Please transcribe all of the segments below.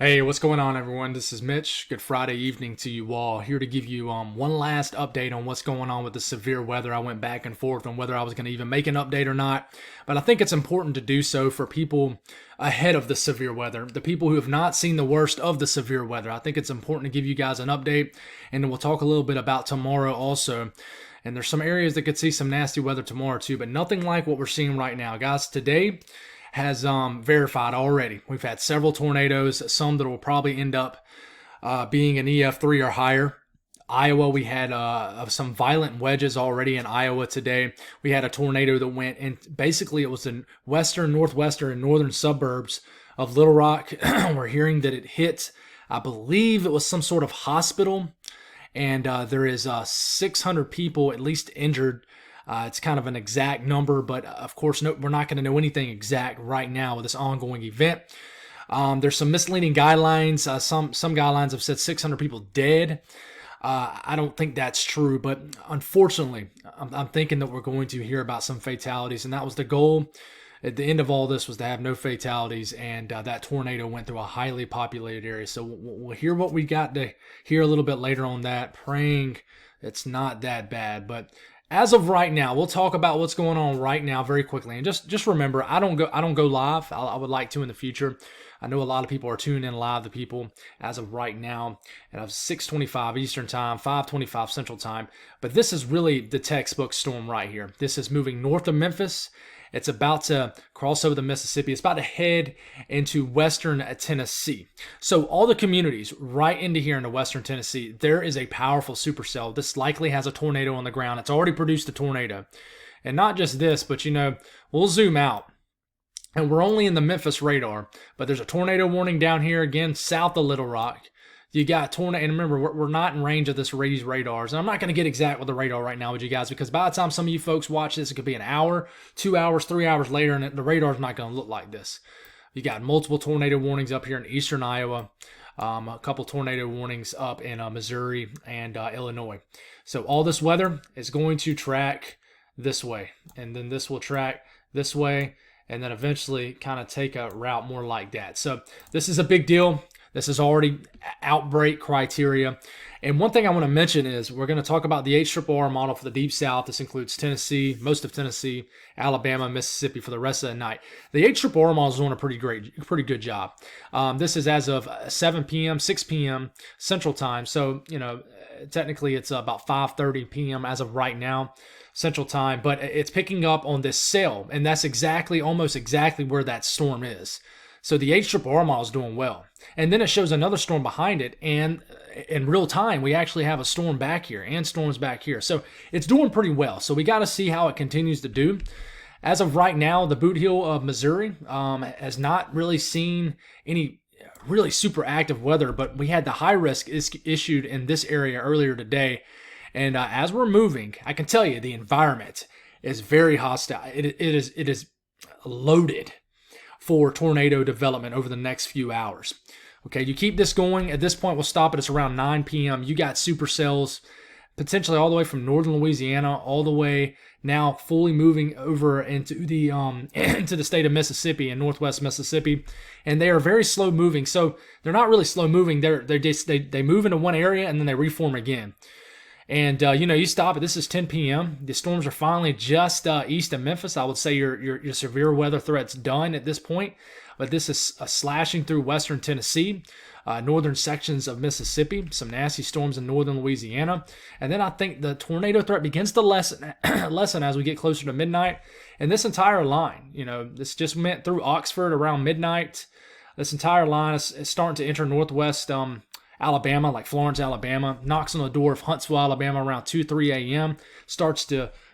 Hey, what's going on, everyone? This is Mitch. Good Friday evening to you all. Here to give you one last update on what's going on with the severe weather. I went back and forth on whether I was going to even make an update or not, but I think it's important to do so for people ahead of the severe weather, the people who have not seen the worst of the severe weather. I think it's important to give you guys an update, and then we'll talk a little bit about tomorrow also. And there's some areas that could see some nasty weather tomorrow too, but nothing like what we're seeing right now. Guys, today has verified already. We've had several tornadoes, some that will probably end up being an EF3 or higher. Iowa, we had some violent wedges already in Iowa today. We had a tornado that went in, basically it was in western, northwestern, and northern suburbs of Little Rock. We're hearing that it hit, I believe it was some sort of hospital, and there is 600 people at least injured. It's kind of an exact number, but of course, we're not going to know anything exact right now with this ongoing event. There's some misleading guidelines. Some guidelines have said 600 people dead. I don't think that's true, but unfortunately, I'm thinking that we're going to hear about some fatalities, and that was the goal. At the end of all this was to have no fatalities, and that tornado went through a highly populated area. So we'll hear what we got to hear a little bit later on that, praying it's not that bad. But as of right now, we'll talk about what's going on right now very quickly. And just remember, I don't go live. I would like to in the future. I know a lot of people are tuning in live, the people as of right now at 6:25 Eastern Time, 5:25 Central Time. But this is really the textbook storm right here. This is moving north of Memphis. It's about to cross over the Mississippi. It's about to head into western Tennessee. So all the communities right into here into western Tennessee, there is a powerful supercell. This likely has a tornado on the ground. It's already produced a tornado. And not just this, but we'll zoom out. And we're only in the Memphis radar, but there's a tornado warning down here again south of Little Rock. You got tornado, and remember, we're not in range of these radars. And I'm not going to get exact with the radar right now with you guys, because by the time some of you folks watch this, it could be an hour, 2 hours, 3 hours later, and the radar's not going to look like this. You got multiple tornado warnings up here in eastern Iowa, a couple tornado warnings up in Missouri and Illinois. So all this weather is going to track this way, and then this will track this way, and then eventually kind of take a route more like that. So this is a big deal. This is already outbreak criteria. And one thing I want to mention is we're going to talk about the HRRR model for the Deep South. This includes Tennessee, most of Tennessee, Alabama, Mississippi for the rest of the night. The HRRR model is doing a pretty good job. This is as of 7 p.m., 6 p.m. Central Time. So, technically it's about 5:30 p.m. as of right now, Central Time. But it's picking up on this cell, and that's almost exactly where that storm is. So the HRRR model is doing well. And then it shows another storm behind it, and in real time, we actually have a storm back here and storms back here. So it's doing pretty well. So we got to see how it continues to do. As of right now, the Boot Heel of Missouri has not really seen any really super active weather, but we had the high risk issued in this area earlier today. And as we're moving, I can tell you the environment is very hostile. It is loaded for tornado development over the next few hours. Okay, you keep this going. At this point, we'll stop it. It's around 9 p.m. You got supercells potentially all the way from northern Louisiana, all the way now fully moving over into the into the state of Mississippi and northwest Mississippi, and they are very slow moving. So they're not really slow moving. They move into one area and then they reform again. And, you stop it. This is 10 p.m. The storms are finally just east of Memphis. I would say your severe weather threat's done at this point. But this is slashing through western Tennessee, northern sections of Mississippi, some nasty storms in northern Louisiana. And then I think the tornado threat begins to lessen as we get closer to midnight. And this entire line, this just went through Oxford around midnight. This entire line is starting to enter northwest Alabama, like Florence, Alabama, knocks on the door of Huntsville, Alabama around 2, 3 a.m.,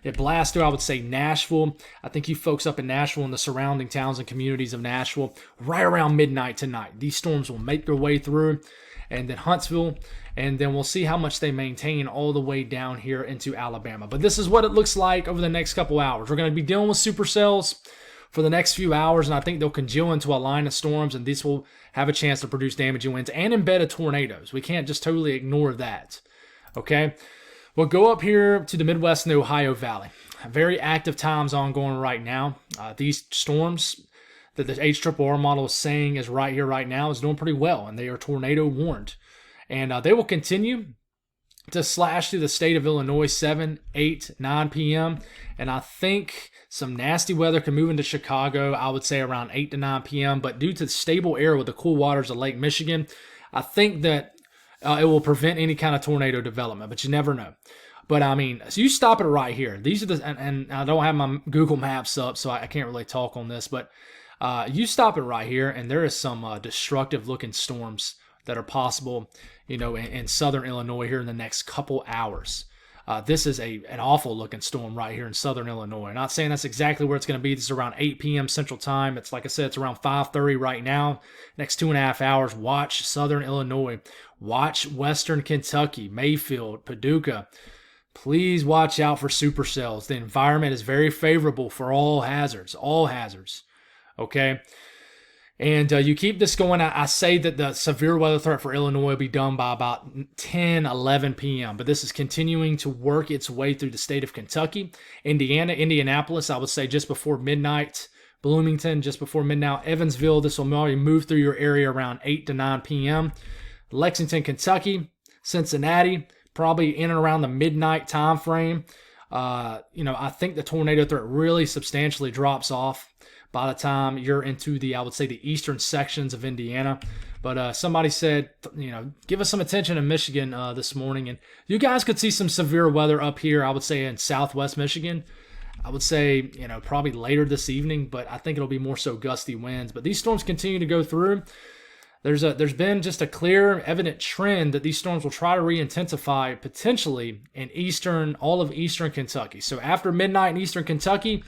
it blasts through, I would say, Nashville. I think you folks up in Nashville and the surrounding towns and communities of Nashville, right around midnight tonight. These storms will make their way through, and then Huntsville, and then we'll see how much they maintain all the way down here into Alabama. But this is what it looks like over the next couple hours. We're going to be dealing with supercells for the next few hours, and I think they'll congeal into a line of storms, and these will have a chance to produce damaging winds and embedded tornadoes. We can't just totally ignore that, okay? We'll go up here to the Midwest and the Ohio Valley. Very active times ongoing right now. These storms, that the HRRR model is saying is right here, right now, is doing pretty well, and they are tornado warned. And they will continue to slash through the state of Illinois 7, 8, 9 p.m. And I think some nasty weather can move into Chicago, I would say around 8 to 9 p.m. But due to the stable air with the cool waters of Lake Michigan, I think that it will prevent any kind of tornado development, but you never know. But I mean, so you stop it right here. These are the, and I don't have my Google Maps up, so I can't really talk on this, but you stop it right here, and there is some destructive looking storms that are possible, in southern Illinois here in the next couple hours. This is an awful looking storm right here in southern Illinois. Not saying that's exactly where it's going to be. This is around 8 p.m. Central Time. It's like I said, it's around 5:30 right now. Next 2.5 hours, watch southern Illinois. Watch western Kentucky, Mayfield, Paducah. Please watch out for supercells. The environment is very favorable for all hazards. Okay? And you keep this going. I say that the severe weather threat for Illinois will be done by about 10, 11 p.m. But this is continuing to work its way through the state of Kentucky. Indiana, Indianapolis, I would say just before midnight. Bloomington, just before midnight. Evansville, this will probably move through your area around 8 to 9 p.m. Lexington, Kentucky. Cincinnati, probably in and around the midnight time frame. I think the tornado threat really substantially drops off by the time you're into I would say the eastern sections of Indiana. But somebody said, give us some attention in Michigan this morning. And you guys could see some severe weather up here, I would say, in southwest Michigan. I would say, probably later this evening, but I think it'll be more so gusty winds. But these storms continue to go through. There's been just a clear, evident trend that these storms will try to re-intensify potentially in all of eastern Kentucky. So after midnight in eastern Kentucky,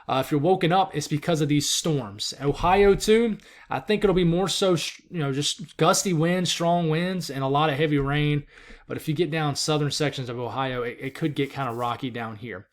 if you're woken up, it's because of these storms. Ohio, too, I think it'll be more so, just gusty winds, strong winds, and a lot of heavy rain. But if you get down southern sections of Ohio, it could get kind of rocky down here.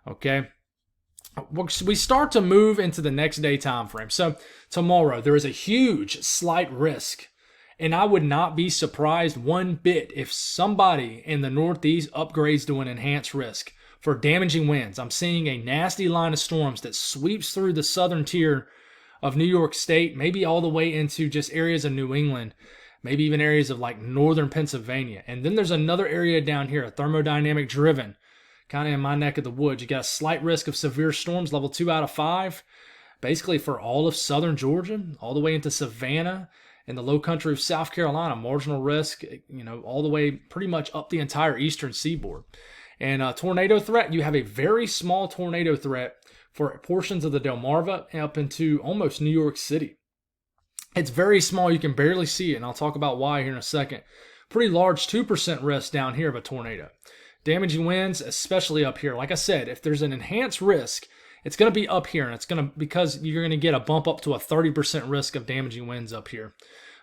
Okay? We start to move into the next day time frame. So tomorrow, there is a huge slight risk. And I would not be surprised one bit if somebody in the Northeast upgrades to an enhanced risk for damaging winds. I'm seeing a nasty line of storms that sweeps through the southern tier of New York State, maybe all the way into just areas of New England, maybe even areas of like northern Pennsylvania. And then there's another area down here, thermodynamic driven, kind of in my neck of the woods. You got a slight risk of severe storms, level 2 out of 5, basically for all of southern Georgia, all the way into Savannah and the low country of South Carolina. Marginal risk, all the way pretty much up the entire eastern seaboard. And tornado threat, you have a very small tornado threat for portions of the Delmarva up into almost New York City. It's very small. You can barely see it, and I'll talk about why here in a second. Pretty large 2% risk down here of a tornado. Damaging winds, especially up here. Like I said, if there's an enhanced risk, it's going to be up here, and because you're going to get a bump up to a 30% risk of damaging winds up here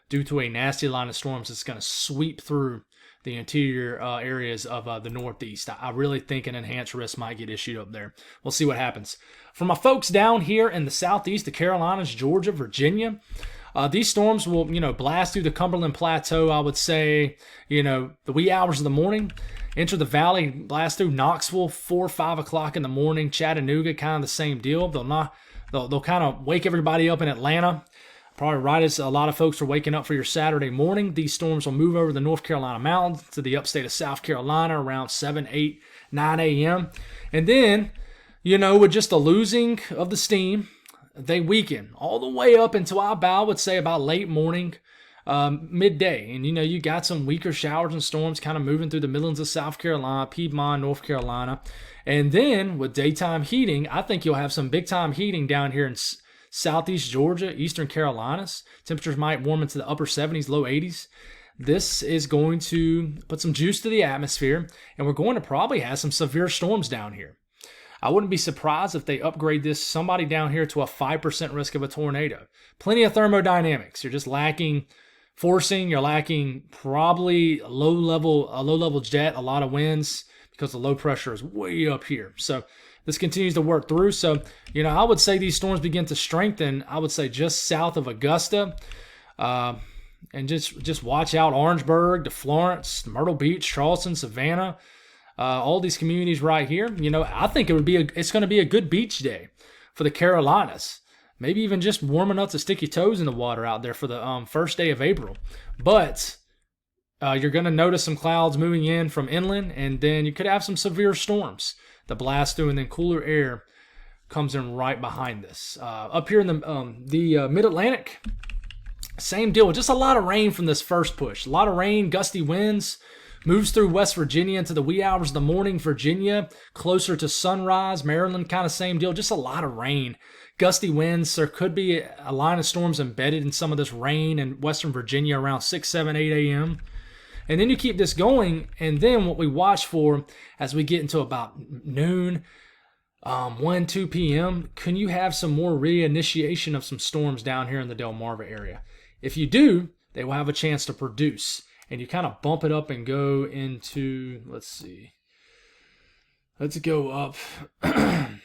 due to a nasty line of storms that's going to sweep through the interior areas of the Northeast. I really think an enhanced risk might get issued up there. We'll see what happens. For my folks down here in the Southeast, the Carolinas, Georgia, Virginia, these storms will, blast through the Cumberland Plateau, I would say, the wee hours of the morning. Enter the valley, blast through Knoxville, 4 or 5 o'clock in the morning. Chattanooga, kind of the same deal. They'll kind of wake everybody up in Atlanta. Probably right as a lot of folks are waking up for your Saturday morning. These storms will move over the North Carolina mountains to the upstate of South Carolina around 7, 8, 9 a.m. And then, with just the losing of the steam, they weaken all the way up until I would say about late morning, midday. And, you got some weaker showers and storms kind of moving through the Midlands of South Carolina, Piedmont, North Carolina. And then with daytime heating, I think you'll have some big time heating down here in Southeast Georgia, Eastern Carolinas. Temperatures might warm into the upper 70s, low 80s. This is going to put some juice to the atmosphere, and we're going to probably have some severe storms down here. I wouldn't be surprised if they upgrade somebody down here to a 5% risk of a tornado. Plenty of thermodynamics. You're just lacking forcing. You're lacking probably a low-level jet, a lot of winds, because the low pressure is way up here. So this continues to work through. So, I would say these storms begin to strengthen, I would say just south of Augusta. And just watch out Orangeburg to Florence, Myrtle Beach, Charleston, Savannah, all these communities right here. I think it's going to be a good beach day for the Carolinas. maybe even just warm enough to stick your toes in the water out there for the first day of April. But you're going to notice some clouds moving in from inland, and then you could have some severe storms that blast through, and then cooler air comes in right behind this. Up here in the mid-Atlantic, same deal. Just a lot of rain from this first push. A lot of rain, gusty winds. Moves through West Virginia into the wee hours of the morning. Virginia, closer to sunrise. Maryland, kind of same deal. Just a lot of rain. Gusty winds. There could be a line of storms embedded in some of this rain in Western Virginia around 6, 7, 8 a.m. And then you keep this going. And then what we watch for as we get into about noon, 1, 2 p.m., can you have some more reinitiation of some storms down here in the Delmarva area? If you do, they will have a chance to produce. And you kind of bump it up and go into, let's see. Let's go up. Dang,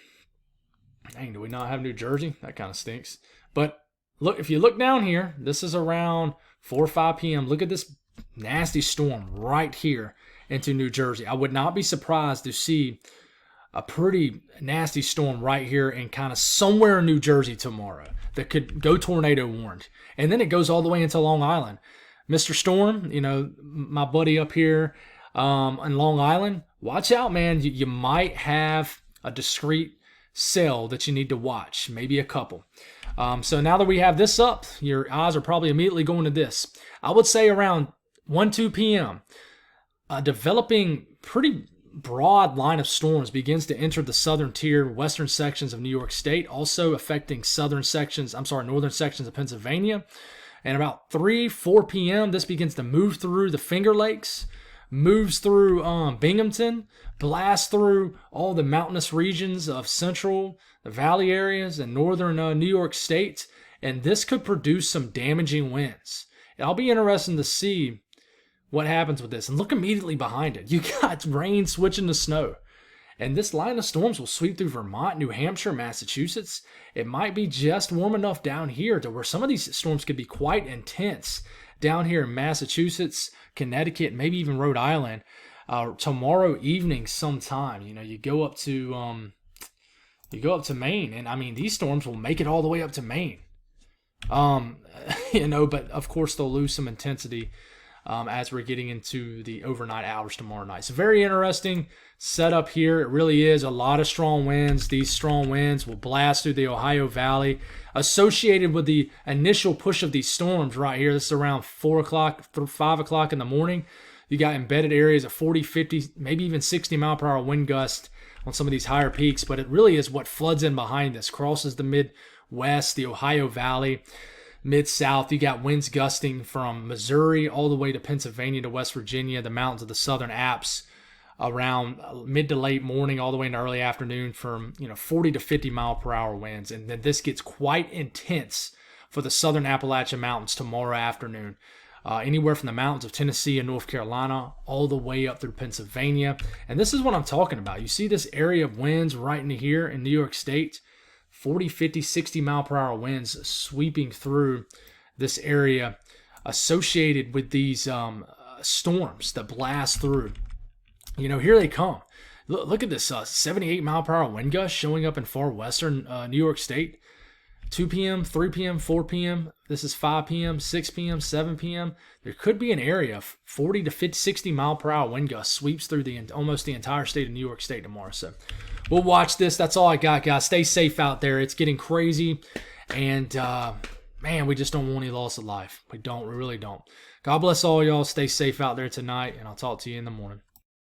do we not have New Jersey? That kind of stinks. But look, if you look down here, this is around 4 or 5 p.m. Look at this nasty storm right here into New Jersey. I would not be surprised to see a pretty nasty storm right here and kind of somewhere in New Jersey tomorrow that could go tornado warned. And then it goes all the way into Long Island. Mr. Storm, you know, my buddy up here in Long Island, watch out, man. You might have a discrete cell that you need to watch, maybe a couple. So now that we have this up, your eyes are probably immediately going to this. I would say around 1, 2 p.m., developing pretty broad line of storms begins to enter the southern tier, western sections of New York State, also affecting northern sections of Pennsylvania. And about 3, 4 p.m., this begins to move through the Finger Lakes, moves through Binghamton, blasts through all the mountainous regions of central, the valley areas, and northern New York State. And this could produce some damaging winds. I'll be interested to see what happens with this. And look immediately behind it. You got rain switching to snow. And this line of storms will sweep through Vermont, New Hampshire, Massachusetts. It might be just warm enough down here to where some of these storms could be quite intense down here in Massachusetts, Connecticut, maybe even Rhode Island tomorrow evening sometime. You know, you go up to Maine, and I mean these storms will make it all the way up to Maine. You know, but of course they'll lose some intensity as we're getting into the overnight hours tomorrow night. So very interesting setup here. It really is a lot of strong winds. These strong winds will blast through the Ohio Valley. Associated with the initial push of these storms right here, this is around 4 o'clock through 5 o'clock in the morning. You got embedded areas of 40, 50, maybe even 60 mile per hour wind gust on some of these higher peaks. But it really is what floods in behind this, crosses the Midwest, the Ohio Valley. Mid-South, you got winds gusting from Missouri all the way to Pennsylvania to West Virginia, the mountains of the Southern Alps, around mid to late morning all the way into early afternoon from 40 to 50 mile per hour winds. And then this gets quite intense for the Southern Appalachian Mountains tomorrow afternoon. Anywhere from the mountains of Tennessee and North Carolina all the way up through Pennsylvania. And this is what I'm talking about. You see this area of winds right in here in New York State. 40, 50, 60 mile per hour winds sweeping through this area associated with these storms that blast through. You know, here they come. Look at this 78 mile per hour wind gust showing up in far western New York State. 2 p.m., 3 p.m., 4 p.m. This is 5 p.m., 6 p.m., 7 p.m. There could be an area of 40 to 50, 60 mile per hour wind gust sweeps through almost the entire state of New York State tomorrow. So we'll watch this. That's all I got, guys. Stay safe out there. It's getting crazy. And, man, we just don't want any loss of life. We really don't. God bless all y'all. Stay safe out there tonight, and I'll talk to you in the morning.